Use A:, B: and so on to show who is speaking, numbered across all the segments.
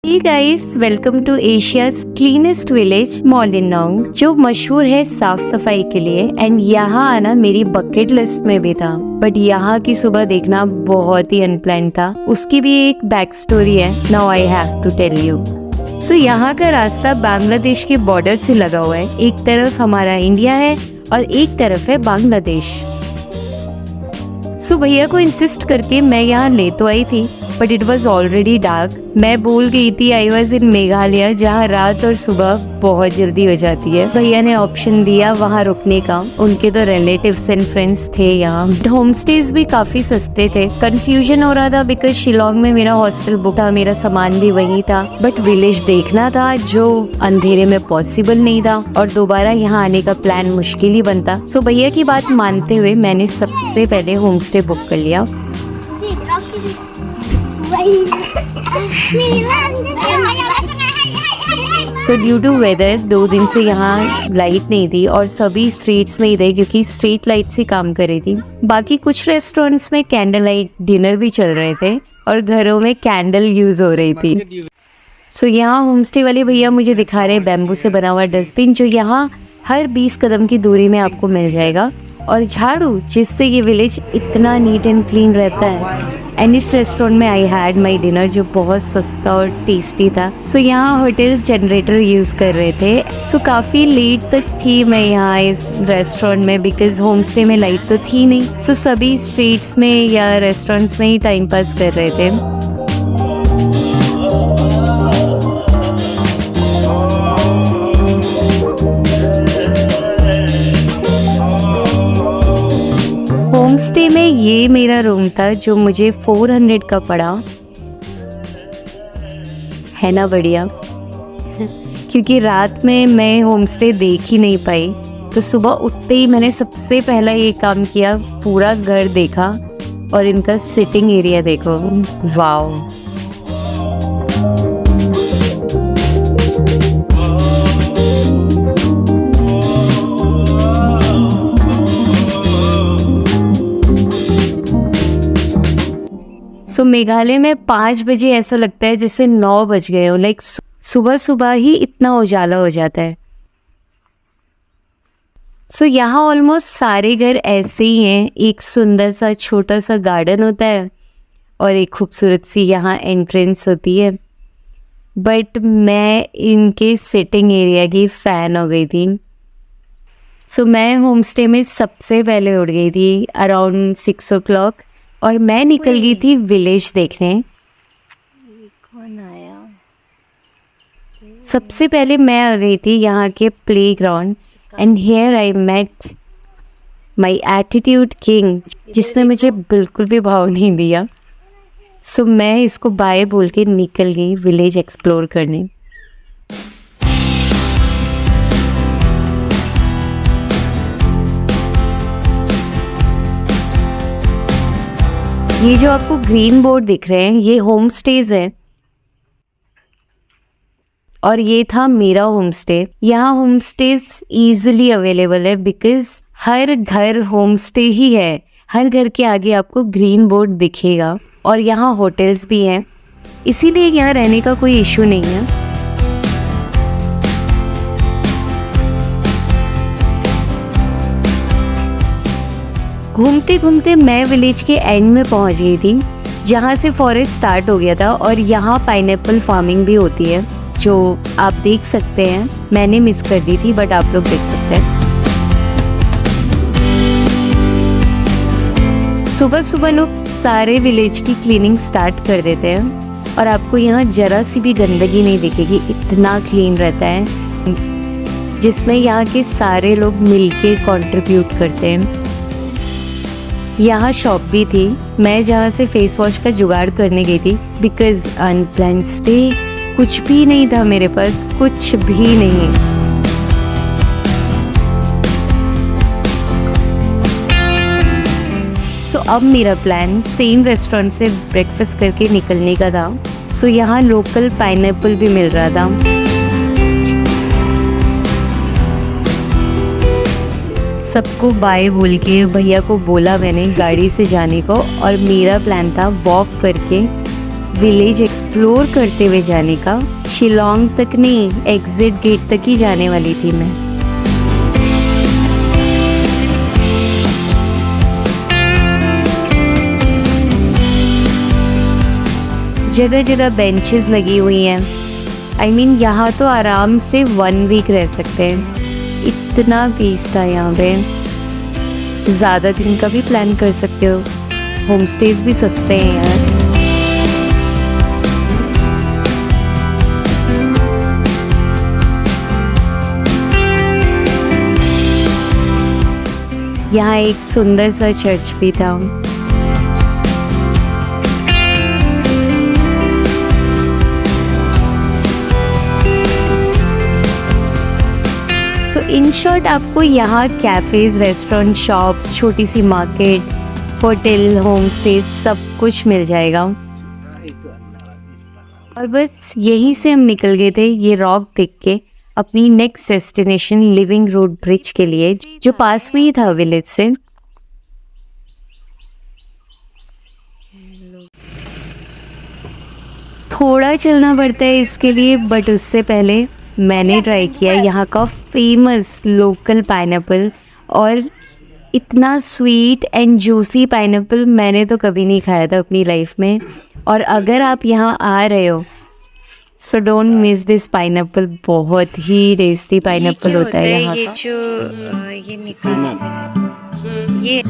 A: Hey guys, welcome to Asia's cleanest village Mawlynnong, जो मशहूर है साफ सफाई के लिए। एंड यहाँ आना मेरी बकेट लिस्ट में भी था, बट यहाँ की सुबह देखना बहुत ही अनप्लान था। उसकी भी एक बैक स्टोरी है, now I have to tell you. So यहाँ का रास्ता बांग्लादेश के बॉर्डर से लगा हुआ है। एक तरफ हमारा इंडिया है और एक तरफ है बांग्लादेश। सो भैया को इंसिस्ट करके मैं यहाँ ले तो आई थी, but it was already dark. मैं भूल गई थी आई वॉज इन मेघालय, जहाँ रात और सुबह बहुत जल्दी हो जाती है। भैया ने ऑप्शन दिया वहाँ रुकने का। उनके तो रिलेटिव्स एंड फ्रेंड्स थे यहाँ। होम स्टेज भी काफी सस्ते थे। कंफ्यूजन हो रहा था बिकॉज शिलोंग में मेरा हॉस्टल बुक था, मेरा सामान भी वहीं था, बट विलेज देखना था जो अंधेरे में पॉसिबल नहीं था और दोबारा यहाँ आने का प्लान मुश्किल ही बनता। सो भैया की बात मानते हुए मैंने सबसे पहले होम स्टे बुक कर लिया। सो ड्यू टू वेदर 2 दिन से यहाँ लाइट नहीं थी और सभी स्ट्रीट्स में ही थे क्योंकि स्ट्रीट लाइट से काम कर रही थी। बाकी कुछ रेस्टोरेंट्स में कैंडल लाइट डिनर भी चल रहे थे और घरों में कैंडल यूज हो रही थी। सो यहाँ होम स्टे वाले भैया मुझे दिखा रहे बैम्बू से बना हुआ डस्टबिन, जो यहाँ हर 20 कदम की दूरी में आपको मिल जाएगा, और झाड़ू, जिससे ये विलेज इतना नीट एंड क्लीन रहता है। एंड इस रेस्टोरेंट में आई हैड माई डिनर, जो बहुत सस्ता और टेस्टी था। सो यहाँ होटल्स जनरेटर यूज़ कर रहे थे। सो काफ़ी लेट तक थी मैं यहाँ इस रेस्टोरेंट में, बिकॉज होम स्टे में लाइट तो थी नहीं। सो सभी स्ट्रीट्स में या रेस्टोरेंट्स में ही टाइम पास कर रहे थे। होम स्टे में ये मेरा रूम था जो मुझे 400 का पड़ा, है ना बढ़िया। क्योंकि रात में मैं होम स्टे देख ही नहीं पाई, तो सुबह उठते ही मैंने सबसे पहला ये काम किया, पूरा घर देखा और इनका सिटिंग एरिया देखो, वाओ। सो मेघालय में 5 बजे ऐसा लगता है जैसे 9 बज गए हो। लाइक सुबह सुबह ही इतना उजाला हो जाता है। सो यहाँ ऑलमोस्ट सारे घर ऐसे ही हैं। एक सुंदर सा छोटा सा गार्डन होता है और एक खूबसूरत सी यहाँ एंट्रेंस होती है। बट मैं इनके सिटिंग एरिया की फ़ैन हो गई थी। सो मैं होम स्टे में सबसे पहले उठ गई थी अराउंड 6 o'clock और मैं निकल गई थी विलेज देखने। कौन आया? सबसे पहले मैं आ गई थी यहाँ के playground, and here I met my attitude king, जिसने मुझे बिल्कुल भी भाव नहीं दिया। सो मैं इसको बाय बोल के निकल गई विलेज एक्सप्लोर करने। ये जो आपको ग्रीन बोर्ड दिख रहे हैं, ये होम स्टेज है और ये था मेरा होम स्टे। यहाँ होम स्टेज ईजिली अवेलेबल है बिकॉज हर घर होम स्टे ही है। हर घर के आगे आपको ग्रीन बोर्ड दिखेगा और यहाँ होटल्स भी हैं, इसीलिए यहाँ रहने का कोई इशू नहीं है। घूमते घूमते मैं विलेज के एंड में पहुंच गई थी, जहां से फॉरेस्ट स्टार्ट हो गया था और यहाँ पाइनएप्पल फार्मिंग भी होती है, जो आप देख सकते हैं। मैंने मिस कर दी थी, बट आप लोग देख सकते हैं। सुबह सुबह लोग सारे विलेज की क्लीनिंग स्टार्ट कर देते हैं और आपको यहाँ जरा सी भी गंदगी नहीं दिखेगी, इतना क्लीन रहता है, जिसमें यहाँ के सारे लोग मिलके कंट्रीब्यूट करते हैं। यहाँ शॉप भी थी, मैं जहाँ से फेस वॉश का जुगाड़ करने गई थी बिकॉज अनप्लान्ड स्टे, कुछ भी नहीं था मेरे पास, कुछ भी नहीं। सो अब मेरा प्लान सेम रेस्टोरेंट से ब्रेकफास्ट करके निकलने का था। सो यहाँ लोकल पाइनएप्पल भी मिल रहा था। सबको बाय बोल के भैया को बोला मैंने गाड़ी से जाने को, और मेरा प्लान था वॉक करके विलेज एक्सप्लोर करते हुए जाने का। शिलोंग तक नहीं, एग्जिट गेट तक ही जाने वाली थी मैं। जगह जगह बेंचेस लगी हुई हैं। I mean, यहाँ तो आराम से 1 वीक रह सकते हैं, इतना पीस था यहाँ पे। ज़्यादा दिन का भी प्लान कर सकते हो, होम स्टेज भी सस्ते हैं यार। यहाँ एक सुंदर सा चर्च भी था। इन शॉर्ट आपको यहाँ कैफ़ेज़, रेस्टोरेंट, शॉप्स, छोटी सी मार्केट, होटल, होम स्टे सब कुछ मिल जाएगा। और बस यहीं से हम निकल गए थे ये रॉक देख के अपनी next destination living road bridge के लिए, जो पास में ही था विलेज से। थोड़ा चलना पड़ता है इसके लिए, बट उससे पहले मैंने ट्राई किया यहाँ का फेमस लोकल पाइनएप्पल, और इतना स्वीट एंड जूसी पाइनएप्पल मैंने तो कभी नहीं खाया था अपनी लाइफ में। और अगर आप यहाँ आ रहे हो so don't miss this pineapple, बहुत ही टेस्टी पाइनएप्पल होता है यहाँ का। ये निकल ये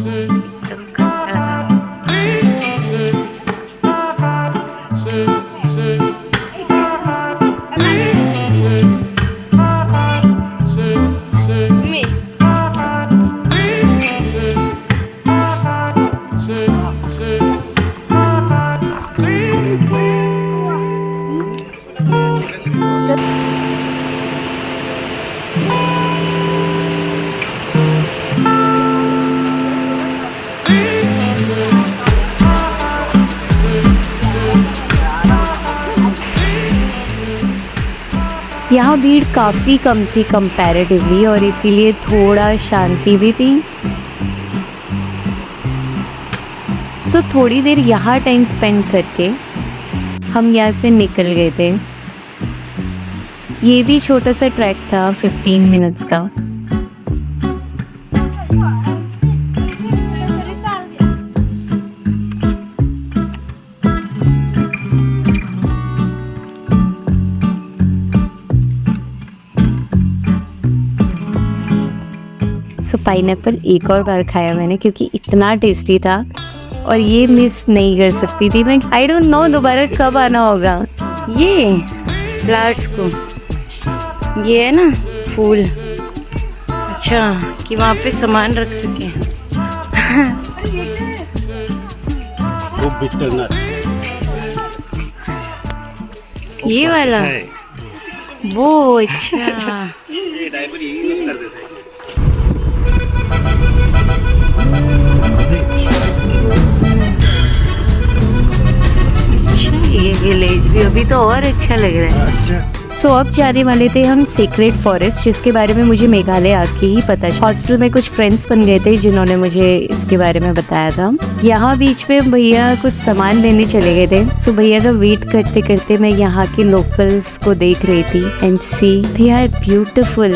A: यहाँ भीड़ काफ़ी कम थी कंपैरेटिवली, और इसीलिए थोड़ा शांति भी थी। सो थोड़ी देर यहाँ टाइम स्पेंड करके हम यहाँ से निकल गए थे। ये भी छोटा सा ट्रैक था 15 मिनट्स का। सो पाइनएप्पल एक और बार खाया मैंने क्योंकि इतना टेस्टी था, और ये मिस नहीं कर सकती थी मैं। आई डोंट नो दोबारा कब आना होगा। ये फ्लावर्स को ये है ना फूल, अच्छा कि वहाँ पे सामान रख सके। ये वाला वो, अच्छा ये विलेज भी अभी तो और अच्छा लग रहा है। सो अब जाने वाले थे हम सीक्रेट फॉरेस्ट, जिसके बारे में मुझे मेघालय आके ही पता। हॉस्टल में कुछ फ्रेंड्स बन गए थे जिन्होंने मुझे इसके बारे में बताया था। यहाँ बीच में भैया कुछ सामान लेने चले गए थे। सो भैया का वेट करते करते मैं यहाँ के लोकल्स को देख रही थी, and see they are beautiful.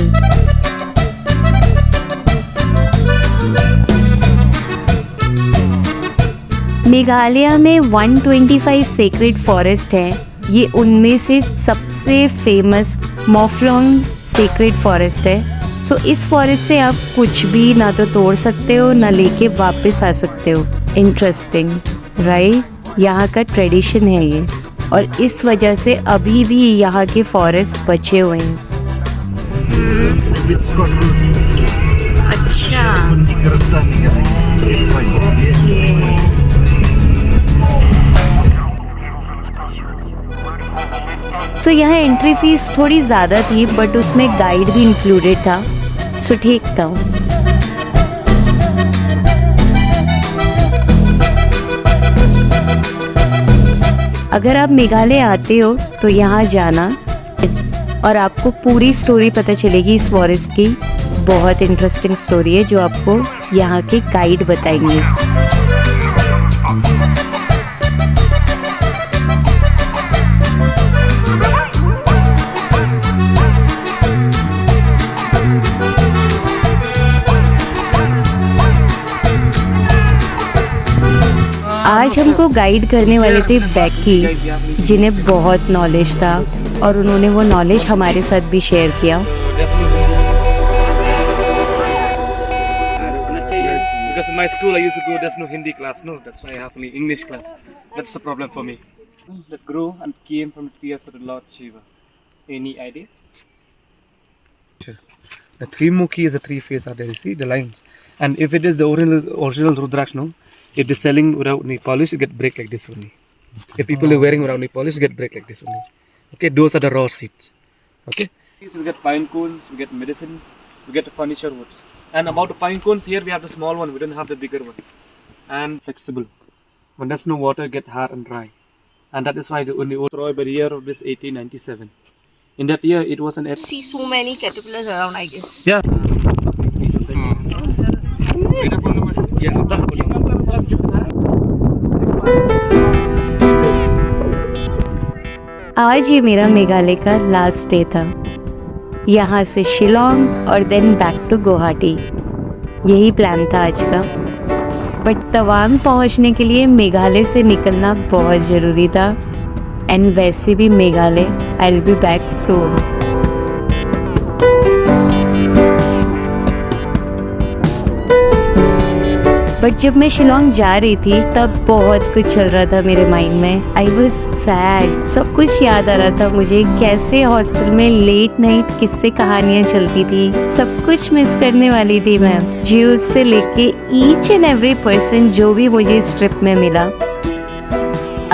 A: Meghalaya में 125 सेक्रेट फॉरेस्ट है। ये उनमें से सबसे फेमस मॉफ्लोंग सेक्रेट फॉरेस्ट है। सो इस फॉरेस्ट से आप कुछ भी ना तो तोड़ सकते हो ना लेके वापस आ सकते हो। Interesting right? यहाँ का ट्रेडिशन है ये, और इस वजह से अभी भी यहाँ के फॉरेस्ट बचे हुए हैं। अच्छा सो यहाँ एंट्री फीस थोड़ी ज़्यादा थी, बट उसमें गाइड भी इंक्लूडेड था, सो ठीक था। अगर आप मेघालय आते हो तो यहाँ जाना, और आपको पूरी स्टोरी पता चलेगी इस फॉरेस्ट की। बहुत इंटरेस्टिंग स्टोरी है जो आपको यहाँ के गाइड बताएंगे। आज हमको गाइड करने वाले थे बेकी, जिन्हें बहुत नॉलेज था और उन्होंने वो नॉलेज हमारे साथ भी शेयर किया।
B: Because in my school I used to go, there's no Hindi class, no, that's why I have only English class. That's the problem for me. That grew and came from the tears of the Lord Shiva. Any idea? The three mukhi is the three face are there, you see the lines. And if it is the original Rudraksh, no, it is selling without any polish, you get break like this only. If people are wearing without any polish, you get break like this only. Okay, those are the raw seeds. Okay, so we get pine cones, we get medicines, we get the furniture woods. And about the pine cones, here we have the small one, we don't have the bigger one. And flexible. When there's no water, get hard and dry. And that is why the only destroyed by the year of this 1897. In that year, it was an...
A: See so many caterpillars around, I guess.
B: Yeah.
A: आज ये मेरा मेघालय का last day था। यहाँ से शिलोंग और then back to Guwahati, यही plan था आज का। बट तवांग पहुँचने के लिए मेघालय से निकलना बहुत ज़रूरी था। एंड वैसे भी Meghalaya, I will be back soon. But जब मैं शिलोंग जा रही थी तब बहुत कुछ चल रहा था मेरे माइंड में। आई वॉज सैड, सब कुछ याद आ रहा था मुझे, कैसे हॉस्टल में लेट नाइट किससे कहानियाँ चलती थी, सब कुछ मिस करने वाली थी मैं। ज्यूस से लेके ईच एंड एवरी पर्सन जो भी मुझे इस ट्रिप में मिला,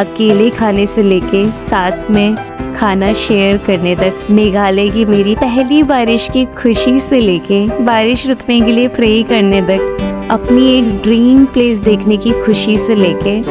A: अकेले खाने से लेके साथ में खाना शेयर करने तक, मेघालय की मेरी पहली बारिश की खुशी से लेके बारिश रुकने के लिए प्रे करने तक, अपनी एक ड्रीम प्लेस देखने की खुशी से लेके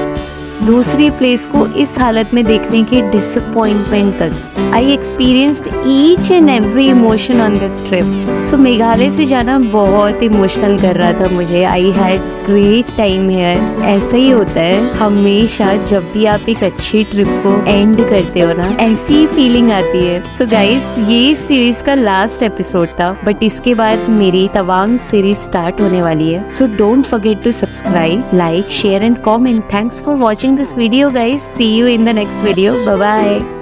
A: दूसरी प्लेस को इस हालत में देखने की डिसअपॉइंटमेंट तक, I experienced each and every emotion on this trip. So Meghalaya से जाना बहुत इमोशनल कर रहा था मुझे। I had great time here. ऐसा ही होता है हमेशा, जब भी आप एक अच्छी ट्रिप को एंड करते हो ना, ऐसी ही फीलिंग आती है। सो गाइस, ये सीरीज का लास्ट एपिसोड था, बट इसके बाद मेरी तवांग सीरीज स्टार्ट होने वाली है। So don't forget to subscribe, like, share and comment. Thanks for watching this video, guys. See you in the next video. Bye bye.